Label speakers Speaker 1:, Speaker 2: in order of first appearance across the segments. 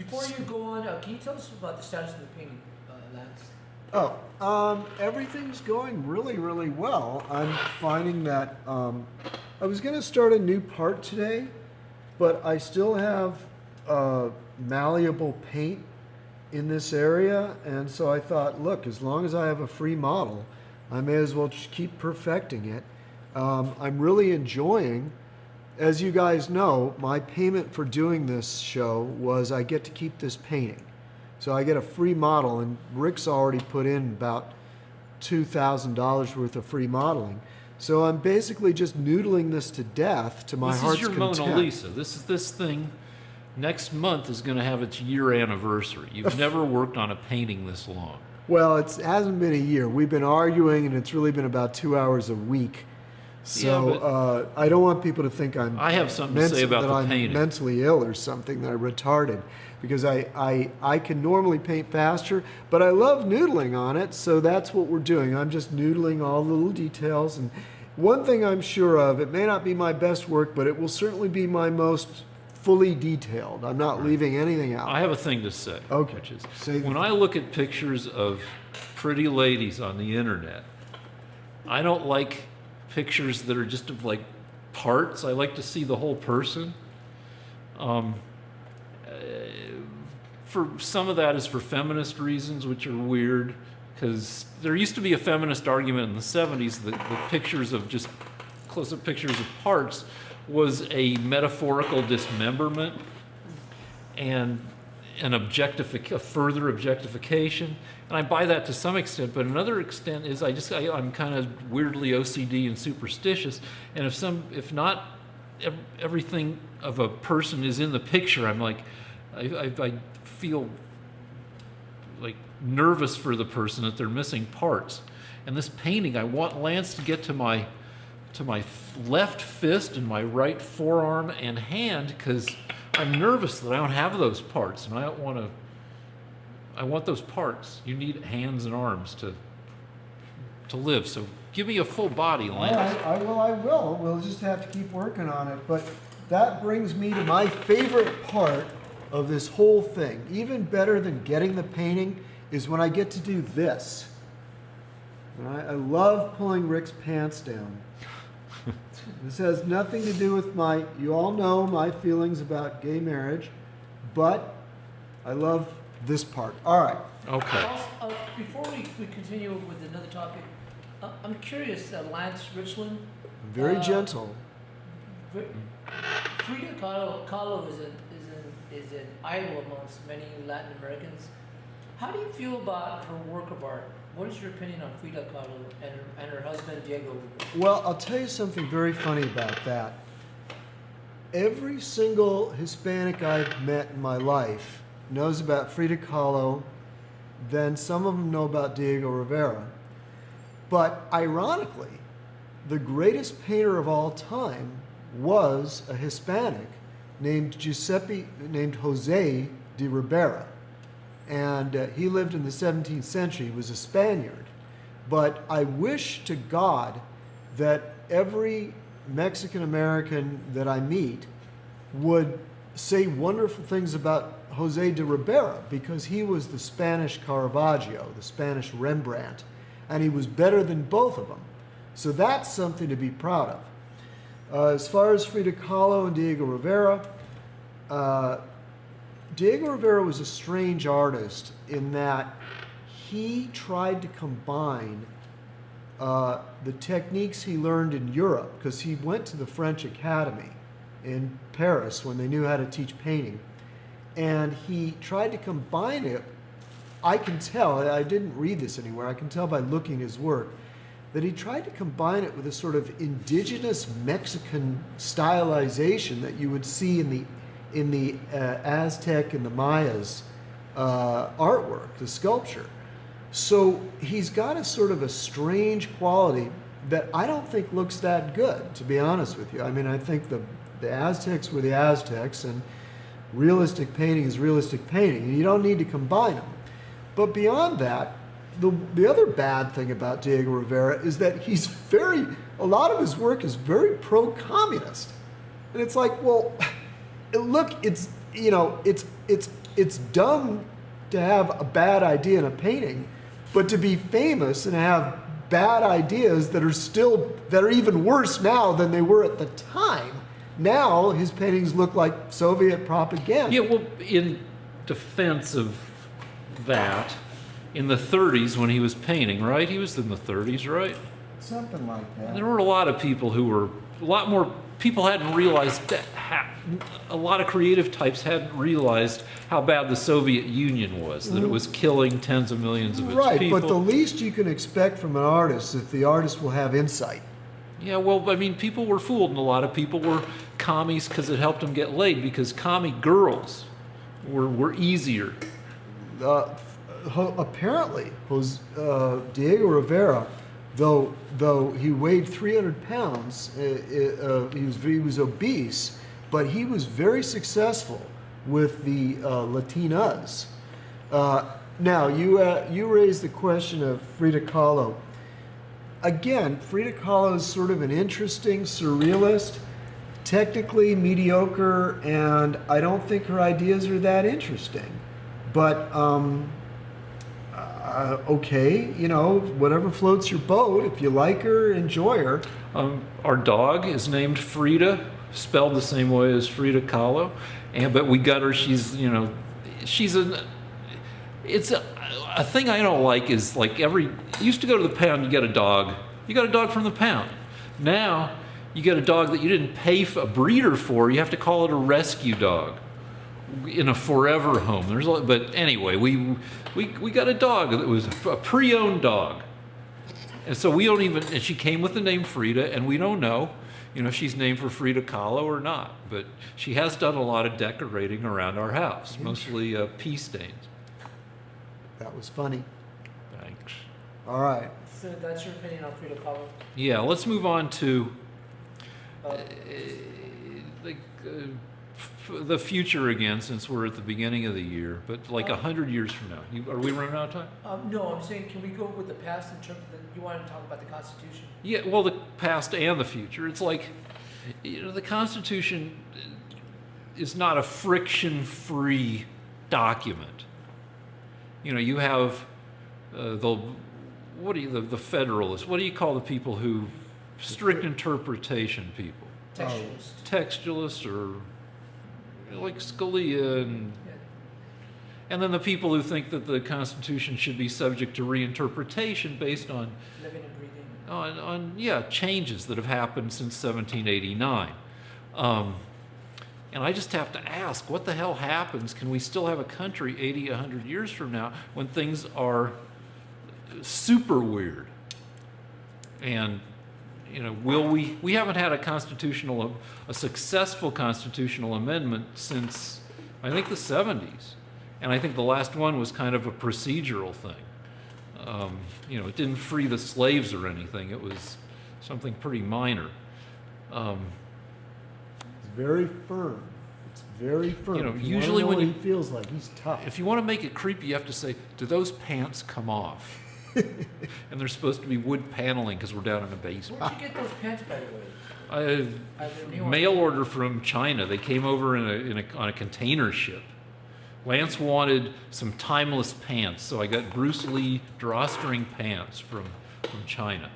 Speaker 1: Before you go on, can you tell us about the status of the painting, Lance?
Speaker 2: Everything's going really, really well. I'm finding that I was going to start a new part today, but I still have malleable paint in this area, and so I thought, look, as long as I have a free model, I may as well just keep perfecting it. I'm really enjoying, as you guys know, my payment for doing this show was I get to keep this painting. So I get a free model, and Rick's already put in about $2,000 worth of free modeling. So I'm basically just noodling this to death to my heart's content.
Speaker 3: This is your Mona Lisa. This thing next month is going to have its year anniversary. You've never worked on a painting this long.
Speaker 2: Well, it hasn't been a year. We've been arguing, and it's really been about 2 hours a week. So I don't want people to think
Speaker 3: I have something to say about the painting.
Speaker 2: I'm mentally ill or something, that I'm retarded, because I can normally paint faster, but I love noodling on it, so that's what we're doing. I'm just noodling all the little details, and one thing I'm sure of, it may not be my best work, but it will certainly be my most fully detailed. I'm not leaving anything out.
Speaker 3: I have a thing to say.
Speaker 2: Okay.
Speaker 3: Which is, when I look at pictures of pretty ladies on the internet, I don't like pictures that are just of like parts. I like to see the whole person. For some of that is for feminist reasons, which are weird, because there used to be a feminist argument in the 70s that the pictures of just close-up pictures of parts was a metaphorical dismemberment and a further objectification. And I buy that to some extent, but another extent is I'm kind of weirdly OCD and superstitious. And if not everything of a person is in the picture, I'm like, I feel like nervous for the person that they're missing parts. And this painting, I want Lance to get to my left fist and my right forearm and hand, because I'm nervous that I don't have those parts, and I want those parts. You need hands and arms to live. So give me a full body, Lance.
Speaker 2: All right, I will. We'll just have to keep working on it. But that brings me to my favorite part of this whole thing. Even better than getting the painting is when I get to do this. And I love pulling Rick's pants down. This has nothing to do with you all know my feelings about gay marriage, but I love this part. All right.
Speaker 3: Okay.
Speaker 1: Also, before we continue with another topic, I'm curious, Lance Richland.
Speaker 2: Very gentle.
Speaker 1: Frida Kahlo is an idol amongst many Latin Americans. How do you feel about her work of art? What is your opinion on Frida Kahlo and her husband, Diego?
Speaker 2: Well, I'll tell you something very funny about that. Every single Hispanic I've met in my life knows about Frida Kahlo, then some of them know about Diego Rivera. But ironically, the greatest painter of all time was a Hispanic named Jose de Ribera. And he lived in the 17th century. He was a Spaniard. But I wish to God that every Mexican American that I meet would say wonderful things about Jose de Ribera, because he was the Spanish Caravaggio, the Spanish Rembrandt, and he was better than both of them. So that's something to be proud of. As far as Frida Kahlo and Diego Rivera, Diego Rivera was a strange artist in that he tried to combine the techniques he learned in Europe, because he went to the French Academy in Paris when they knew how to teach painting. And he tried to combine it. I can tell, I didn't read this anywhere, I can tell by looking at his work, that he tried to combine it with a sort of indigenous Mexican stylization that you would see in the Aztec and the Mayas artwork, the sculpture. So he's got a sort of a strange quality that I don't think looks that good, to be honest with you. I mean, I think the Aztecs were the Aztecs, and realistic painting is realistic painting, and you don't need to combine them. But beyond that, the other bad thing about Diego Rivera is that a lot of his work is very pro-communist. And it's like, well, look, it's it's dumb to have a bad idea in a painting, but to be famous and have bad ideas that are even worse now than they were at the time. Now his paintings look like Soviet propaganda.
Speaker 3: Yeah, well, in defense of that, in the 30s when he was painting, right? He was in the 30s, right?
Speaker 2: Something like that.
Speaker 3: There were a lot of people who were, a lot more people hadn't realized that, a lot of creative types hadn't realized how bad the Soviet Union was, that it was killing tens of millions of its
Speaker 2: Right,
Speaker 3: people.
Speaker 2: but the least you can expect from an artist is the artist will have insight.
Speaker 3: Yeah, well, I mean, people were fooled, and a lot of people were commies because it helped them get laid, because commie girls were easier.
Speaker 2: Apparently, Diego Rivera, though he weighed 300 pounds, he was obese, but he was very successful with the Latinas. Now, you raised the question of Frida Kahlo. Again, Frida Kahlo is sort of an interesting surrealist, technically mediocre, and I don't think her ideas are that interesting. But okay, whatever floats your boat. If you like her, enjoy her.
Speaker 3: Our dog is named Frida, spelled the same way as Frida Kahlo, but we got her. It's a thing I don't like is like you used to go to the pound, you got a dog from the pound. Now you get a dog that you didn't pay a breeder for. You have to call it a rescue dog in a forever home. But anyway, we got a dog that was a pre-owned dog, and so we don't even. And she came with the name Frida, and we don't know, if she's named for Frida Kahlo or not. But she has done a lot of decorating around our house, mostly pea stains.
Speaker 2: That was funny.
Speaker 3: Thanks.
Speaker 2: All right.
Speaker 1: So that's your opinion on Frida Kahlo?
Speaker 3: Yeah, let's move on to the future again, since we're at the beginning of the year, but like 100 years from now. Are we running out of time?
Speaker 1: No, I'm saying, can we go with the past in terms of you wanted to talk about the Constitution?
Speaker 3: Yeah, well, the past and the future. It's like, the Constitution is not a friction-free document. You have the Federalists. What do you call the people who strict interpretation people? Textualists, or like Scalia, and then the people who think that the Constitution should be subject to reinterpretation based on
Speaker 1: living and breathing
Speaker 3: on changes that have happened since 1789. And I just have to ask, what the hell happens? Can we still have a country 80, 100 years from now when things are super weird? And, will we haven't had a successful constitutional amendment since, I think, the 70s. And I think the last one was kind of a procedural thing. It didn't free the slaves or anything. It was something pretty minor.
Speaker 2: Very firm. It's very firm.
Speaker 3: Usually when
Speaker 2: he feels like he's tough.
Speaker 3: If you want to make it creepy, you have to say, "Do those pants come off?" And they're supposed to be wood paneling because we're down in a basement.
Speaker 1: Where'd you get those pants, by the way?
Speaker 3: Mail order from China. They came over on a container ship. Lance wanted some timeless pants, so I got Bruce Lee drawstring pants from China.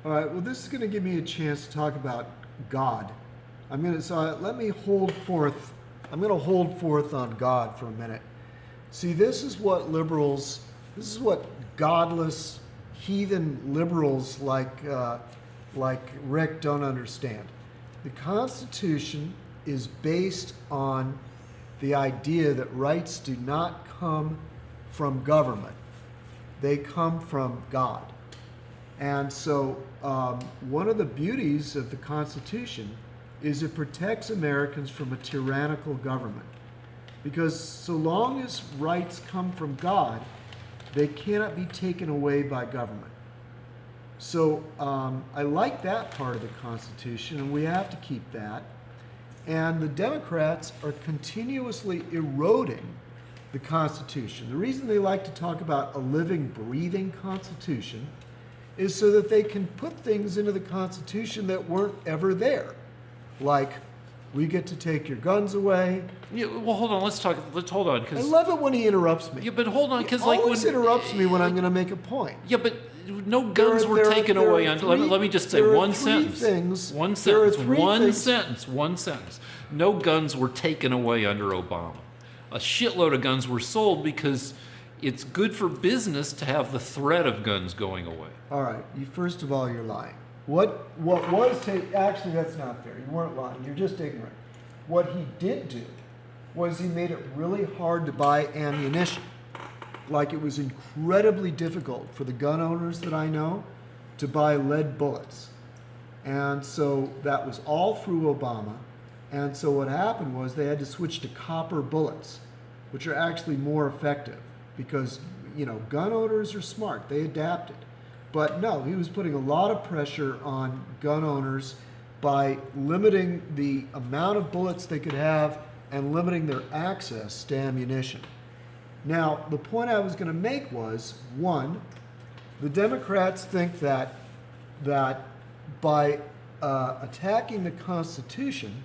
Speaker 2: All right. Well, this is going to give me a chance to talk about God. Let me hold forth. I'm going to hold forth on God for a minute. See, this is what godless, heathen liberals like Rick don't understand. The Constitution is based on the idea that rights do not come from government. They come from God. And so one of the beauties of the Constitution is it protects Americans from a tyrannical government. Because so long as rights come from God, they cannot be taken away by government. So I like that part of the Constitution, and we have to keep that. And the Democrats are continuously eroding the Constitution. The reason they like to talk about a living, breathing Constitution is so that they can put things into the Constitution that weren't ever there. Like We get to take your guns away.
Speaker 3: Yeah, well, hold on. Let's hold on,
Speaker 2: I
Speaker 3: because
Speaker 2: love it when he interrupts me.
Speaker 3: yeah, but hold on, because
Speaker 2: He
Speaker 3: like
Speaker 2: always
Speaker 3: when
Speaker 2: interrupts me when I'm going to make a point.
Speaker 3: yeah, but no guns were taken
Speaker 2: there are
Speaker 3: away. Let me just say
Speaker 2: there are
Speaker 3: one
Speaker 2: three
Speaker 3: sentence.
Speaker 2: things-
Speaker 3: One
Speaker 2: there are
Speaker 3: sentence.
Speaker 2: three
Speaker 3: One
Speaker 2: things-
Speaker 3: sentence. One sentence. No guns were taken away under Obama. A shitload of guns were sold because it's good for business to have the threat of guns going away.
Speaker 2: All right. First of all, you're lying. What was taken? Actually, that's not fair. You weren't lying. You're just ignorant. What he did do was he made it really hard to buy ammunition. Like it was incredibly difficult for the gun owners that I know to buy lead bullets. And so that was all through Obama. And so what happened was they had to switch to copper bullets, which are actually more effective because, gun owners are smart. They adapted. But no, he was putting a lot of pressure on gun owners by limiting the amount of bullets they could have and limiting their access to ammunition. Now, the point I was going to make was, one, the Democrats think that by attacking the Constitution,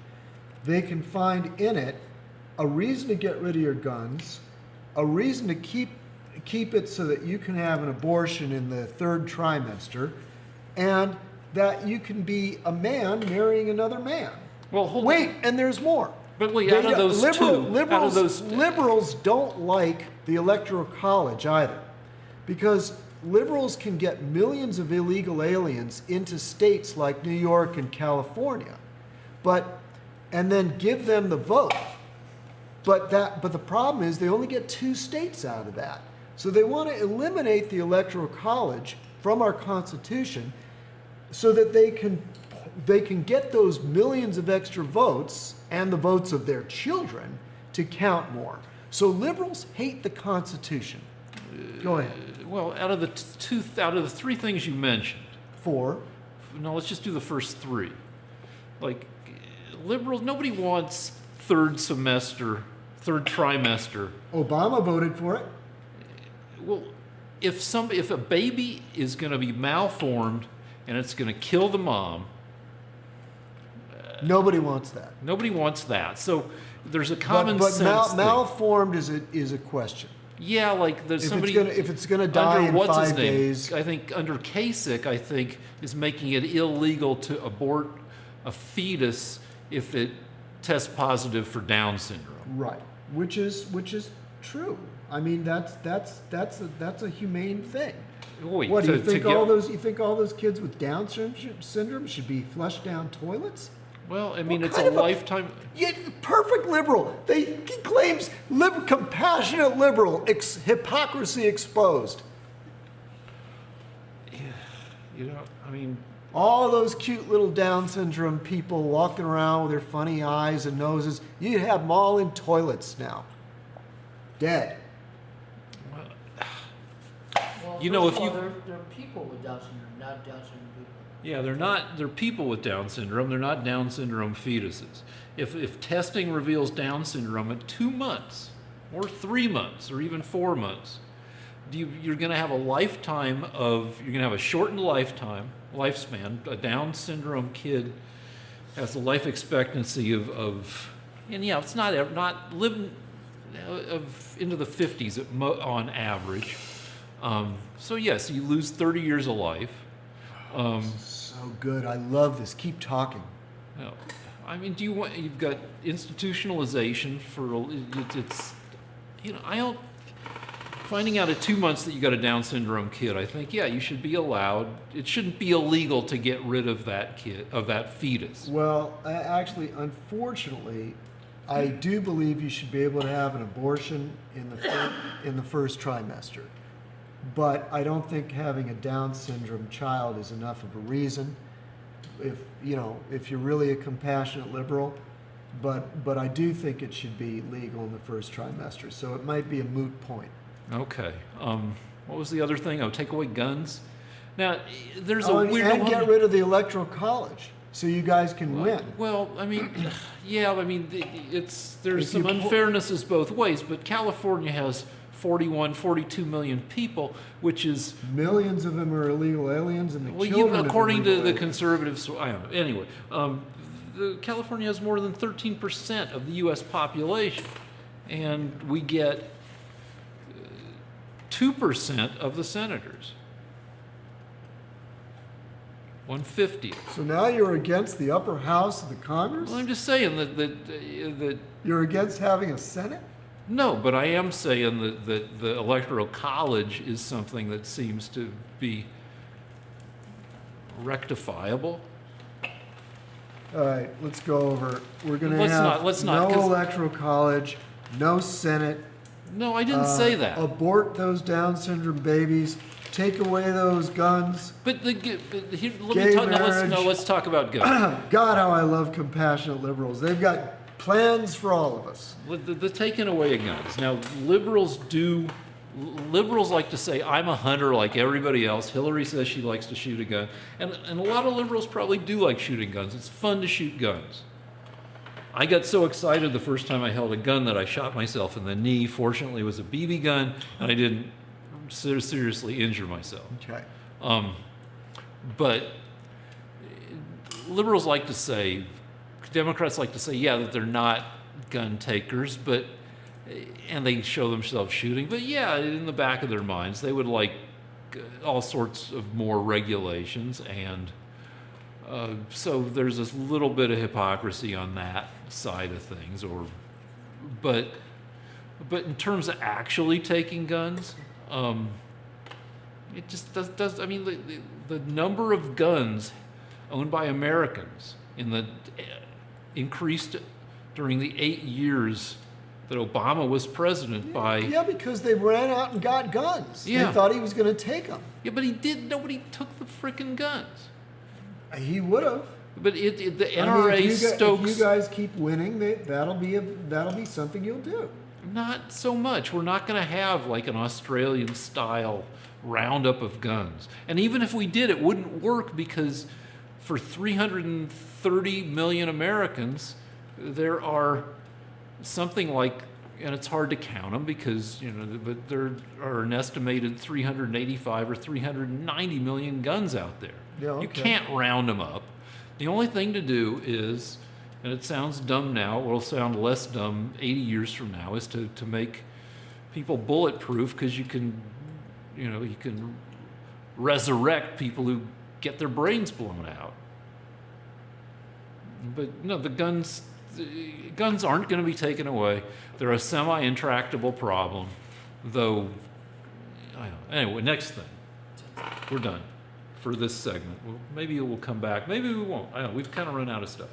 Speaker 2: they can find in it a reason to get rid of your guns, a reason to keep it so that you can have an abortion in the third trimester, and that you can be a man marrying another man.
Speaker 3: Well, hold
Speaker 2: Wait, and there's more.
Speaker 3: But wait, out of those
Speaker 2: liberals don't like the Electoral College either, because liberals can get millions of illegal aliens into states like New York and California, and then give them the vote. But the problem is they only get 2 states out of that. So they want to eliminate the Electoral College from our Constitution so that they can get those millions of extra votes and the votes of their children to count more. So liberals hate the Constitution. Go ahead.
Speaker 3: Well, out of the 3 things you mentioned,
Speaker 2: 4.
Speaker 3: no, let's just do the first 3. Like liberals, nobody wants third trimester.
Speaker 2: Obama voted for it.
Speaker 3: Well, if a baby is going to be malformed and it's going to kill the mom,
Speaker 2: Nobody wants that.
Speaker 3: nobody wants that. So there's a common
Speaker 2: but
Speaker 3: sense thing.
Speaker 2: malformed is a question.
Speaker 3: Yeah, like there's
Speaker 2: If
Speaker 3: somebody
Speaker 2: it's gonna die
Speaker 3: under
Speaker 2: in
Speaker 3: what's
Speaker 2: 5
Speaker 3: his name?
Speaker 2: days.
Speaker 3: I think under Kasich, I think is making it illegal to abort a fetus if it tests positive for Down syndrome.
Speaker 2: Right, which is true. I mean, that's a humane thing.
Speaker 3: Wait,
Speaker 2: What do you
Speaker 3: to
Speaker 2: think?
Speaker 3: get-
Speaker 2: You think all those kids with Down syndrome should be flushed down toilets?
Speaker 3: Well, I mean,
Speaker 2: What
Speaker 3: it's
Speaker 2: kind
Speaker 3: a
Speaker 2: of
Speaker 3: lifetime.
Speaker 2: Yeah, perfect liberal. He claims compassionate liberal, hypocrisy exposed.
Speaker 3: I mean,
Speaker 2: All those cute little Down syndrome people walking around with their funny eyes and noses, you have them all in toilets now. Dead.
Speaker 1: Well,
Speaker 3: You know,
Speaker 1: first
Speaker 3: if
Speaker 1: of all,
Speaker 3: you-
Speaker 1: there are people with Down syndrome, not Down syndrome people.
Speaker 3: yeah, they're people with Down syndrome. They're not Down syndrome fetuses. If testing reveals Down syndrome at 2 months, or 3 months, or even 4 months, you're going to have a shortened lifespan. A Down syndrome kid has a life expectancy it's not living into the 50s on average. So yes, you lose 30 years of life.
Speaker 2: So good. I love this. Keep talking.
Speaker 3: No, I mean, you've got institutionalization finding out at 2 months that you got a Down syndrome kid, I think, you should be allowed, it shouldn't be illegal to get rid of that kid, of that fetus.
Speaker 2: Well, actually, unfortunately, I do believe you should be able to have an abortion in the first trimester. But I don't think having a Down syndrome child is enough of a reason. If you're really a compassionate liberal, but I do think it should be legal in the first trimester. So it might be a moot point.
Speaker 3: Okay. What was the other thing? Take away guns. Now, there's
Speaker 2: Oh,
Speaker 3: a weird
Speaker 2: and
Speaker 3: one.
Speaker 2: get rid of the Electoral College so you guys can win.
Speaker 3: Well, I mean, there's
Speaker 2: If
Speaker 3: some
Speaker 2: you pull-
Speaker 3: unfairnesses both ways, but California has 42 million people, which is
Speaker 2: Millions of them are illegal aliens, and the children of
Speaker 3: according to
Speaker 2: illegal
Speaker 3: the
Speaker 2: aliens.
Speaker 3: conservatives. I don't know. Anyway, California has more than 13% of the U.S. population, and we get 2% of the senators. 1/50.
Speaker 2: So now you're against the upper house of the Congress?
Speaker 3: Well, I'm just saying that
Speaker 2: You're against having a Senate?
Speaker 3: no, but I am saying that the Electoral College is something that seems to be rectifiable.
Speaker 2: All right, let's go over. We're going to
Speaker 3: Let's
Speaker 2: have
Speaker 3: not- let's not,
Speaker 2: no
Speaker 3: 'cause-
Speaker 2: electoral college, no Senate.
Speaker 3: No, I didn't say that.
Speaker 2: Abort those Down syndrome babies. Take away those guns.
Speaker 3: But let
Speaker 2: Gay
Speaker 3: me talk.
Speaker 2: marriage.
Speaker 3: Let's talk about guns.
Speaker 2: God, how I love compassionate liberals. They've got plans for all of us.
Speaker 3: The taking away of guns. Now, liberals like to say, I'm a hunter like everybody else. Hillary says she likes to shoot a gun. And a lot of liberals probably do like shooting guns. It's fun to shoot guns. I got so excited the first time I held a gun that I shot myself in the knee. Fortunately, it was a BB gun, and I didn't seriously injure myself.
Speaker 2: Okay.
Speaker 3: But liberals like to say, Democrats like to say, yeah, that they're not gun takers, and they show themselves shooting. But yeah, in the back of their minds, they would like all sorts of more regulations, and so there's this little bit of hypocrisy on that side of things. But in terms of actually taking guns, it just does. I mean, the number of guns owned by Americans increased during the 8 years that Obama was president by.
Speaker 2: Yeah, because they ran out and got guns.
Speaker 3: Yeah.
Speaker 2: They thought he was going to take them.
Speaker 3: Yeah, but he did. Nobody took the frickin' guns.
Speaker 2: He would have.
Speaker 3: But the NRA
Speaker 2: I mean, if
Speaker 3: stokes.
Speaker 2: you guys keep winning, that'll be something you'll do.
Speaker 3: Not so much. We're not going to have like an Australian style roundup of guns. And even if we did, it wouldn't work because for 330 million Americans, there are something like, and it's hard to count them because, but there are an estimated 385 or 390 million guns out there.
Speaker 2: Yeah, okay.
Speaker 3: You can't round them up. The only thing to do is, and it sounds dumb now, it'll sound less dumb 80 years from now, is to make people bulletproof because you can resurrect people who get their brains blown out. But no, the guns aren't going to be taken away. They're a semi-intractable problem, though. Anyway, next thing. We're done for this segment. Well, maybe we'll come back. Maybe we won't. I don't know. We've kind of run out of stuff.